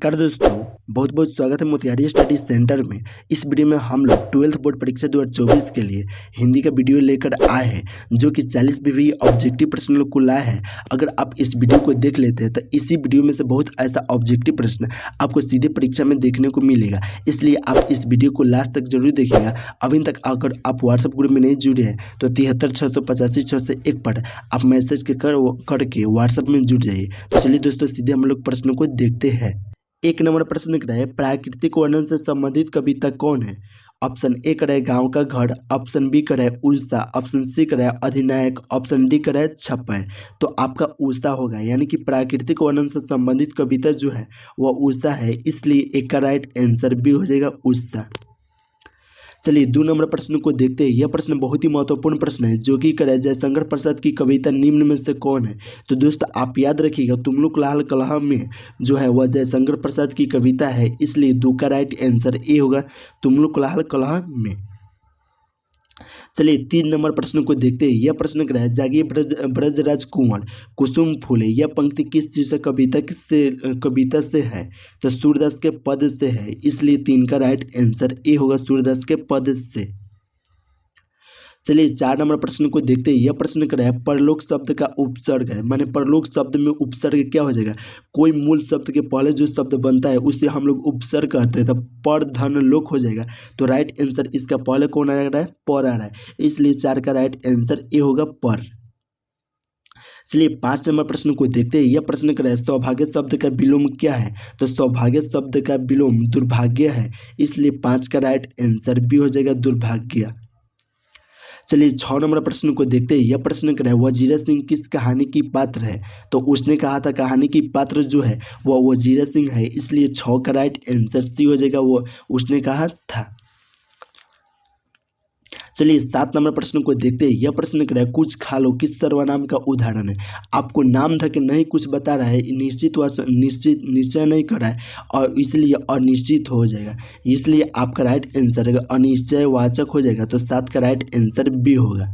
नमस्कार दोस्तों, बहुत बहुत स्वागत है मोतिहारी स्टडी सेंटर में। इस वीडियो में हम लोग 12th बोर्ड परीक्षा 2024 के लिए हिंदी का वीडियो लेकर आए हैं जो कि 40 भी ऑब्जेक्टिव प्रश्नों को लाए हैं। अगर आप इस वीडियो को देख लेते हैं तो इसी वीडियो में से बहुत ऐसा ऑब्जेक्टिव प्रश्न आपको सीधे परीक्षा में देखने को मिलेगा, इसलिए आप इस वीडियो को लास्ट तक जरूर देखिएगा। अभी तक अगर आप व्हाट्सएप ग्रुप में नहीं जुड़े हैं तो 73 685 601 पर आप मैसेज करके व्हाट्सएप में जुड़ जाइए। तो चलिए दोस्तों, सीधे हम लोग प्रश्नों को देखते हैं। एक नंबर प्रश्न करा है, प्राकृतिक वर्णन से संबंधित कविता कौन है? ऑप्शन ए करा है गाँव का घर, ऑप्शन बी करा है उषा, ऑप्शन सी करा है अधिनायक, ऑप्शन डी करा है छप्पर। तो आपका उषा होगा, यानी कि प्राकृतिक वर्णन से संबंधित कविता जो है वह उषा है, इसलिए एक का राइट आंसर बी हो जाएगा उषा। चलिए 2 नंबर प्रश्न को देखते हैं। यह प्रश्न बहुत ही महत्वपूर्ण प्रश्न है जो कि करे जयशंकर प्रसाद की कविता निम्न में से कौन है? तो दोस्तों आप याद रखिएगा, तुम लोग लाल कलह में जो है वह जयशंकर प्रसाद की कविता है, इसलिए 2 का राइट आंसर ए होगा, तुम लोग लाल कलह में। चलिए 3 नंबर प्रश्न को देखते हैं। यह प्रश्न क्या है, जागिए ब्रजराज कुंवर कुसुम फूले, यह पंक्ति किस चीज से कविता से है? तो सूरदास के पद से है, इसलिए 3 का राइट आंसर ए होगा, सूरदास के पद से। चलिए 4 नंबर प्रश्न को देखते हैं। यह प्रश्न क्या है, परलोक शब्द का उपसर्ग है, माने परलोक शब्द में उपसर्ग क्या हो जाएगा? कोई मूल शब्द के पहले जो शब्द बनता है उसे हम लोग उपसर्ग कहते हैं, तो पर धन लोक हो जाएगा। तो राइट आंसर इसका पहले कौन आ रहा है? पर आ रहा है, इसलिए 4 का राइट आंसर ए होगा पर। चलिए 5 नंबर प्रश्न को देखते हैं। यह प्रश्न क्या है, सौभाग्य शब्द का विलोम क्या है? तो सौभाग्य शब्द का विलोम दुर्भाग्य है, इसलिए 5 का राइट आंसर बी हो जाएगा दुर्भाग्य। चलिए 6 नंबर प्रश्न को देखते हैं। यह प्रश्न क्या है, वजीरा सिंह किस कहानी की पात्र है? तो उसने कहा था कहानी की पात्र जो है वह वजीरा सिंह है, इसलिए 6 का राइट आंसर सी हो जाएगा, वो उसने कहा था। चलिए 7 नंबर प्रश्न को देखते हैं। यह प्रश्न क्या है, कुछ खा लो किस सर्वनाम का उदाहरण है? आपको नाम धके नहीं कुछ बता रहा है, निश्चय नहीं कर रहा है और इसलिए अनिश्चित हो जाएगा, इसलिए आपका राइट आंसर है अनिश्चयवाचक हो जाएगा, तो 7 का राइट आंसर बी होगा।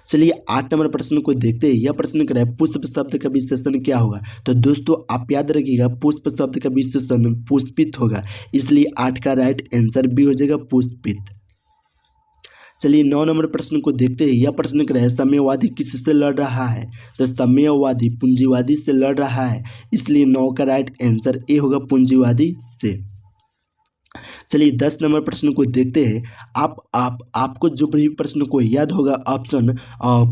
चलिए 8 नंबर प्रश्न को देखते हैं। यह प्रश्न क्या है, पुष्प शब्द का विशेषण क्या होगा? तो दोस्तों आप याद रखिएगा, पुष्प शब्द का विशेषण पुष्पित होगा, इसलिए 8 का राइट आंसर बी हो जाएगा पुष्पित। चलिए 9 नंबर प्रश्न को देखते हैं। यह प्रश्न क्या है, साम्यवादी किससे लड़ रहा है? तो साम्यवादी पूंजीवादी से लड़ रहा है, इसलिए 9 का राइट आंसर ए होगा पूंजीवादी से। चलिए 10 नंबर प्रश्न को देखते हैं। आपको जो भी प्रश्न को याद होगा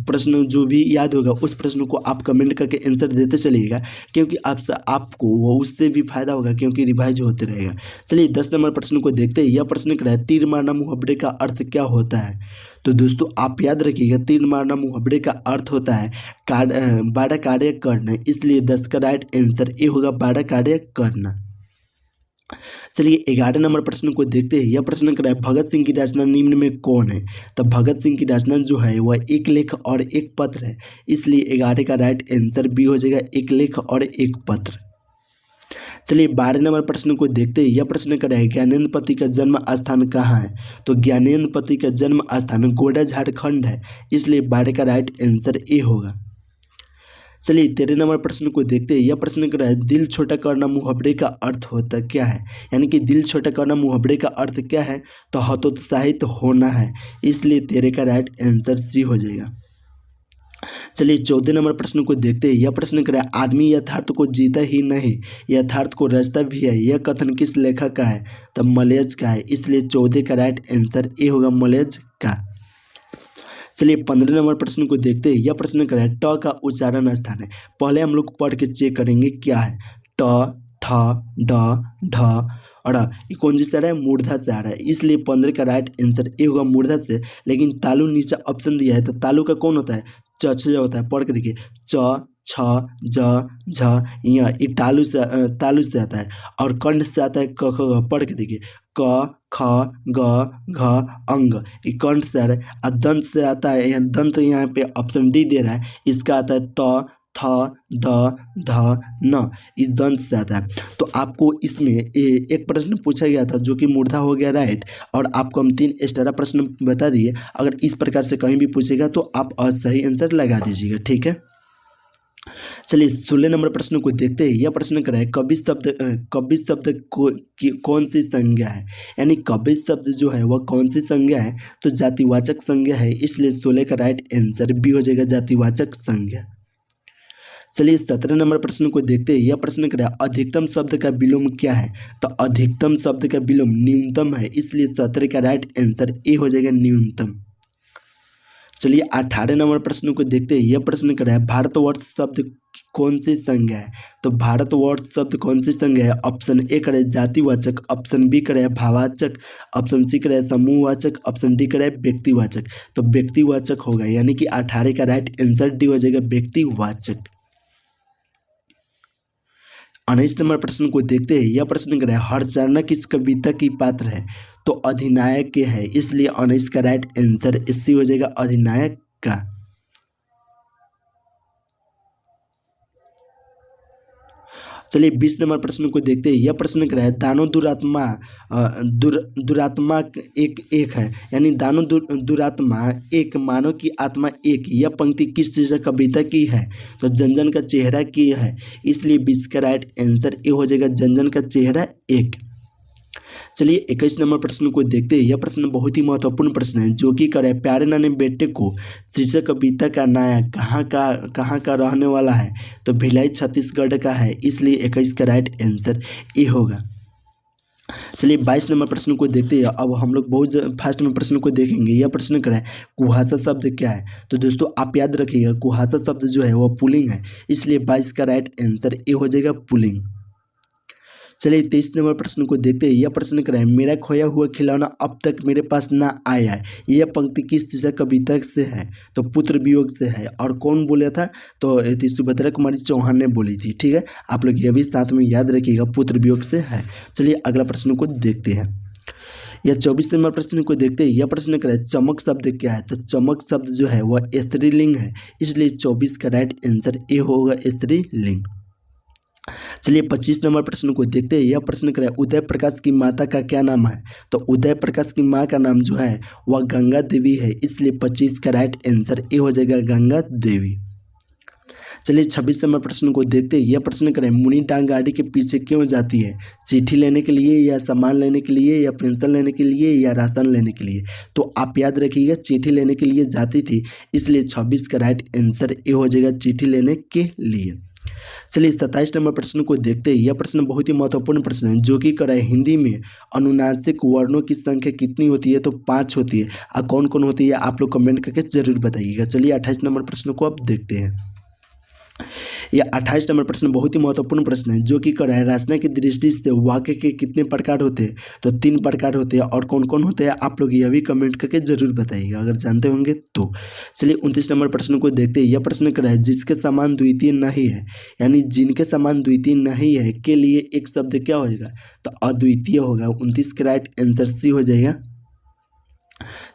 प्रश्न जो भी याद होगा उस प्रश्न को आप कमेंट करके आंसर देते चलिएगा, क्योंकि आपको वो उससे भी फायदा होगा, क्योंकि रिवाइज होते रहेगा। चलिए 10 नंबर प्रश्न को देखते हैं। यह प्रश्न क्या है, तीर मारना मुहावरे का अर्थ क्या होता है? तो दोस्तों आप याद रखिएगा, तीर मारना मुहावरे का अर्थ होता है 12 कार्य करना, इसलिए 10 का राइट आंसर ए होगा 12 कार्य करना। चलिए 11 नंबर प्रश्न को देखते हैं। यह प्रश्न क्या है, भगत सिंह की रचना निम्न में कौन है? तो भगत सिंह की रचना जो है वह एक लेख और एक पत्र है, इसलिए 11 का राइट आंसर बी हो जाएगा एक लेख और एक पत्र। चलिए 12 नंबर प्रश्न को देखते हैं। यह प्रश्न क्या है, ज्ञानेन्द्रपति का जन्म स्थान कहाँ है? तो ज्ञानेन्द्रपति का जन्म स्थान गोड्डा झारखंड है, इसलिए 12 का राइट आंसर ए होगा। चलिए 13 नंबर प्रश्न को देखते हैं। यह प्रश्न क्या है, दिल छोटा करना मुहावरे का अर्थ होता क्या है? यानी कि दिल छोटा करना मुहावरे का अर्थ क्या है? तो हतोत्साहित होना है, इसलिए 13 का राइट आंसर सी हो जाएगा। चलिए 14 नंबर प्रश्न को देखते हैं। यह प्रश्न क्या है, आदमी यथार्थ को जीता ही नहीं यथार्थ को रचता भी है, यह कथन किस लेखक का है? तो मलयज का है, इसलिए 14 का राइट आंसर ए होगा मलयज का। चलिए 15 नंबर प्रश्न को देखते हैं। यह प्रश्न क्या है, ट का उच्चारण स्थान है, पहले हम लोग पढ़ के चेक करेंगे क्या है। ट ठ ड ढ और ये कौन से आ रहा है? मूर्धा से आ रहा है, इसलिए 15 का राइट आंसर ए होगा मूर्धा से। लेकिन तालु नीचे ऑप्शन दिया है, तो तालु का कौन होता है? च होता है, पढ़ के देखिए च छ ज झ ये तालु से आता है, और कंठ से आता है क ख, पढ़ के देखिए क ख ग घ अंग, ये कंठ से आ रहा है। और दंत से आता है, यहाँ दंत यहाँ पे ऑप्शन डी दे रहा है, इसका आता है त थ द ध न, इस दंत से आता है। तो आपको इसमें एक प्रश्न पूछा गया था जो कि मूर्धा हो गया राइट, और आपको हम 3 एक्स्ट्रा प्रश्न बता दिए। अगर इस प्रकार से कहीं भी पूछेगा तो आप सही आंसर लगा दीजिएगा, ठीक है। चलिए 16 नंबर प्रश्न को देखते हैं। यह प्रश्न कर रहा है कवि शब्द कौन सी संज्ञा है, यानी कवि शब्द जो है वह कौन सी संज्ञा है, तो जातिवाचक संज्ञा है, इसलिए 16 का राइट आंसर बी हो जाएगा, जातिवाचक संज्ञा। चलिए 17 नंबर प्रश्न को देखते हैं। यह प्रश्न कर रहा है अधिकतम शब्द का विलोम क्या है, तो अधिकतम शब्द का विलोम न्यूनतम है, इसलिए 17 का राइट आंसर ए हो जाएगा, न्यूनतम। चलिए 18 नंबर प्रश्न को देखते हैं। यह प्रश्न कर रहा है भारतवर्ष शब्द कौन सी संज्ञा है, तो भारतवर्ष शब्द कौन सी संज्ञा है, ऑप्शन ए करे जातिवाचक, ऑप्शन बी करे भाववाचक, ऑप्शन सी करे समूहवाचक, ऑप्शन डी करे व्यक्तिवाचक। तो व्यक्तिवाचक होगा, यानी कि 18 का राइट आंसर डी हो जाएगा, व्यक्तिवाचक। 19 नंबर प्रश्न को देखते हैं। यह प्रश्न कर रहा है हरचारणा किस कविता की पात्र है, तो अधिनायक के है, इसलिए 19 का राइट आंसर सी हो जाएगा, अधिनायक का। चलिए 20 नंबर प्रश्न को देखते हैं। यह प्रश्न कर रहा है दानो दुरात्मा एक है, यानी दानो दुरात्मा एक, मानव की आत्मा एक। यह पंक्ति किस चीज़ कविता की है, तो जनजन का चेहरा की है, इसलिए 20 का राइट आंसर ए हो जाएगा, जनजन का चेहरा एक। चलिए 21 नंबर प्रश्न को देखते हैं। यह प्रश्न बहुत ही महत्वपूर्ण प्रश्न है, जो कि करे प्यारे नाने बेटे को शीर्षक कविता का नायक कहाँ का रहने वाला है, तो भिलाई छत्तीसगढ़ का है, इसलिए 21 का राइट आंसर ए होगा। चलिए 22 नंबर प्रश्न को देखते हैं। अब हम लोग बहुत फास्ट में प्रश्न को देखेंगे। यह प्रश्न कर रहा है कुहासा शब्द क्या है, तो दोस्तों आप याद रखिएगा कुहासा शब्द जो है वह पुल्लिंग है, इसलिए 22 का राइट आंसर ए हो जाएगा, पुल्लिंग। चलिए 23 नंबर प्रश्न को देखते हैं। यह प्रश्न कर रहा है मेरा खोया हुआ खिलौना अब तक मेरे पास ना आया है। यह पंक्ति किस चीज़ कविता से है, तो पुत्र वियोग से है, और कौन बोला था, तो सुभद्रा कुमारी चौहान ने बोली थी। ठीक है, आप लोग ये भी साथ में याद रखिएगा, पुत्र वियोग से है। चलिए अगला प्रश्न को देखते हैं। यह 24 नंबर प्रश्न को देखते हैं। यह प्रश्न कर रहा है चमक शब्द क्या है, तो चमक शब्द जो है वह स्त्रीलिंग है, इसलिए 24 का राइट आंसर ए होगा, स्त्रीलिंग। चलिए 25 नंबर प्रश्न को देखते हैं। यह प्रश्न कर रहा है उदय प्रकाश की माता का क्या नाम है, तो उदय प्रकाश की माँ का नाम जो है वह गंगा देवी है, इसलिए 25 का राइट आंसर ए हो जाएगा, गंगा देवी। चलिए 26 नंबर प्रश्न को देखते हैं। यह प्रश्न करें मुनी डाक गाड़ी के पीछे क्यों जाती है, चिट्ठी लेने के लिए, या सामान लेने के लिए, या पेंशन लेने के लिए, या राशन लेने के लिए, तो आप याद रखिएगा चिट्ठी लेने के लिए जाती थी, इसलिए 26 का राइट आंसर ए हो जाएगा, चिट्ठी लेने के लिए। चलिए 27 नंबर प्रश्न को देखते हैं। यह प्रश्न बहुत ही महत्वपूर्ण प्रश्न है, जो कि कर रहा है हिंदी में अनुनासिक वर्णों की संख्या कितनी होती है, तो 5 होती है, और कौन कौन होती है आप लोग कमेंट करके जरूर बताइएगा। चलिए 28 नंबर प्रश्न को अब देखते हैं। यह 28 नंबर प्रश्न बहुत ही महत्वपूर्ण प्रश्न है, जो कि कर रहा है रचना की दृष्टि से वाक्य के कितने प्रकार होते हैं, तो 3 प्रकार होते हैं, और कौन कौन होते हैं आप लोग यह भी कमेंट करके जरूर बताइएगा अगर जानते होंगे तो। चलिए 29 नंबर प्रश्न को देखते हैं। यह प्रश्न कर रहा है जिसके समान द्वितीय नहीं है, यानी जिनके समान द्वितीय नहीं है के लिए एक शब्द क्या होगा, तो अद्वितीय होगा, 29 का राइट आंसर सी हो जाएगा।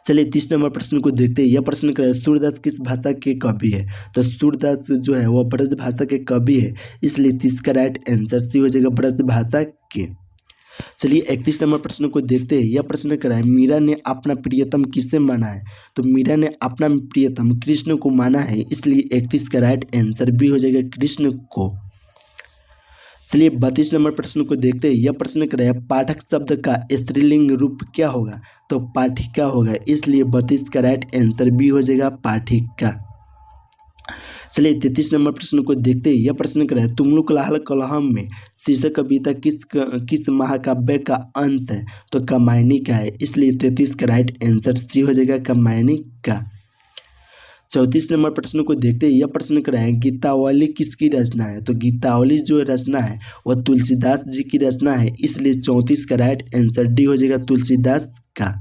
चलिए 30 नंबर प्रश्न को देखते हैं। यह प्रश्न कर रहा है सूरदास किस भाषा के कवि है, तो सूरदास जो है वह ब्रज भाषा के कवि है, इसलिए 30 का राइट आंसर सी हो जाएगा, ब्रज भाषा के। चलिए 31 नंबर प्रश्न को देखते हैं। यह प्रश्न कर रहा है मीरा ने अपना प्रियतम किसे माना है, तो मीरा ने अपना प्रियतम कृष्ण को माना है, इसलिए 31 का राइट आंसर भी हो जाएगा, कृष्ण को। चलिए 32 नंबर प्रश्न को देखते हैं। यह प्रश्न कर रहा है पाठक शब्द का स्त्रीलिंग रूप क्या होगा, तो पाठिका होगा, इसलिए 32 का राइट आंसर भी हो जाएगा, पाठिका। चलिए 33 नंबर प्रश्न को देखते हैं। यह प्रश्न कर रहा है तुमलो कोलाहल कलहम में शीर्षक कविता किस महाकाव्य का अंश है, तो कामायनी का है, इसलिए 33 का राइट आंसर सी हो जाएगा, कामायनी का। 34 नंबर प्रश्न को देखते हैं। यह प्रश्न कर रहा है गीतावली किसकी रचना है, तो गीतावली जो रचना है वह तुलसीदास जी की रचना है, इसलिए 34 का राइट आंसर डी हो जाएगा, तुलसीदास का।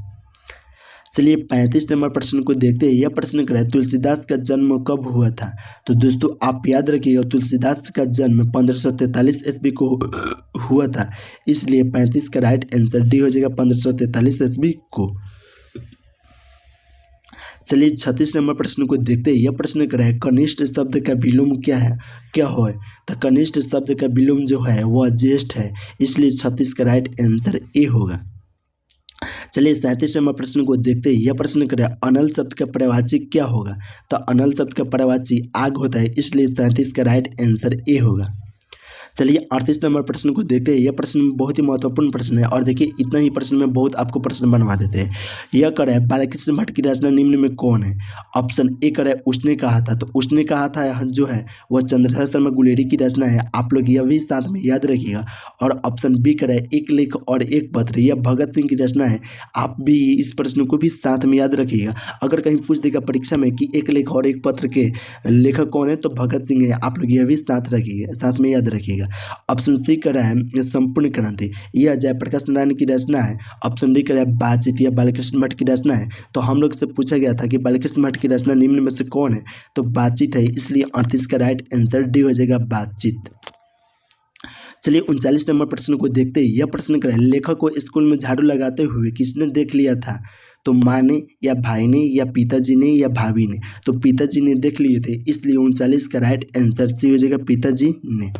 चलिए 35 नंबर प्रश्न को देखते हैं। यह प्रश्न कर रहा है तुलसीदास का जन्म कब हुआ था, तो दोस्तों आप याद रखिएगा तुलसीदास का जन्म 1543 ईस्वी को हुआ था, इसलिए 35 का राइट आंसर डी हो जाएगा, 1543 ईस्वी को। चलिए 36 नंबर प्रश्न को देखते हैं। यह प्रश्न कर रहा है कनिष्ठ शब्द का विलोम क्या हो, तो कनिष्ठ शब्द का विलोम जो है वह ज्येष्ठ है, इसलिए 36 का राइट आंसर ए होगा। चलिए 37 नंबर प्रश्न को देखते हैं। यह प्रश्न करें अनल शब्द का पर्यायवाची क्या होगा। तो अनल शब्द का पर्यायवाची आग होता है, इसलिए 37 का राइट आंसर ए होगा। चलिए 38 नंबर प्रश्न को देखते हैं। यह प्रश्न बहुत ही महत्वपूर्ण प्रश्न है और देखिए इतना ही प्रश्न में बहुत आपको प्रश्न बनवा देते हैं। यह करे बालकृष्ण भट्ट की रचना निम्न में कौन है। ऑप्शन ए करे उसने कहा था, तो उसने कहा था जो है वह चंद्रशेखर शर्मा गुलेरी की रचना है, आप लोग यह भी साथ में याद रखिएगा। और ऑप्शन बी करे एक लेख और एक पत्र, यह भगत सिंह की रचना है, आप भी इस प्रश्न को भी साथ में याद रखिएगा। अगर कहीं पूछ देगा परीक्षा में कि एक लेख और एक पत्र के लेखक कौन है, तो भगत सिंह है, आप लोग यह भी साथ रखिएगा, साथ में याद रखिएगा। ऑप्शन सी कर रहा है संपूर्ण क्रांति, यह जयप्रकाश नारायण की रचना है। ऑप्शन डी कर रहा है बातचीत, यह बालकृष्ण भट्ट की रचना है। तो हम लोग से पूछा गया था कि बालकृष्ण भट्ट की रचना निम्न में से कौन है, तो बातचीत है, इसलिए 38 का राइट आंसर डी हो जाएगा बातचीत। चलिए 39 नंबर प्रश्न को देखते हैं। यह प्रश्न कर लेखक को स्कूल में झाड़ू लगाते हुए किसने देख लिया था। तो माँ ने या भाई ने या पिताजी ने या भाभी ने, तो पिताजी ने देख लिए थे, इसलिए 39 का राइट आंसर सी हो जाएगा पिताजी ने।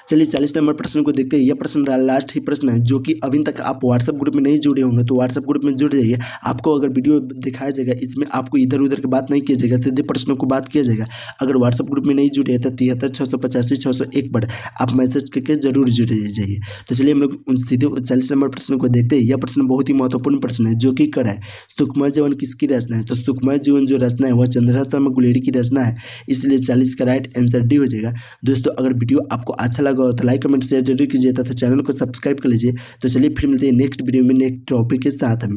चलिए 40 नंबर प्रश्न को देखते हैं। यह प्रश्न लास्ट ही प्रश्न है, जो कि अभी तक आप व्हाट्सएप ग्रुप में नहीं जुड़े होंगे तो व्हाट्सएप ग्रुप में जुड़ जाइए। आपको अगर वीडियो दिखाया जाएगा, इसमें आपको इधर उधर की बात नहीं किया जाएगा, सीधे प्रश्नों को बात किया जाएगा। अगर व्हाट्सएप ग्रुप में नहीं जुड़े हैं तो 73 685 601 पर आप मैसेज करके जरूर जुड़े जाइए। तो चलिए हम लोग सीधे 40 नंबर प्रश्न को देखते हैं। यह प्रश्न बहुत ही महत्वपूर्ण प्रश्न है, जो कि कर है सुखमय जीवन किसकी रचना है। तो सुखमय जीवन जो रचना है वह चंद्रशेखर शर्मा गुलेरी की रचना है, इसलिए 40 का राइट आंसर डी हो जाएगा। दोस्तों अगर वीडियो आपको अच्छा लगा हो तो लाइक कमेंट शेयर जरूर कीजिए तथा चैनल को सब्सक्राइब कर लीजिए। तो चलिए फिर मिलते हैं नेक्स्ट वीडियो में नेक्स्ट टॉपिक के साथ में।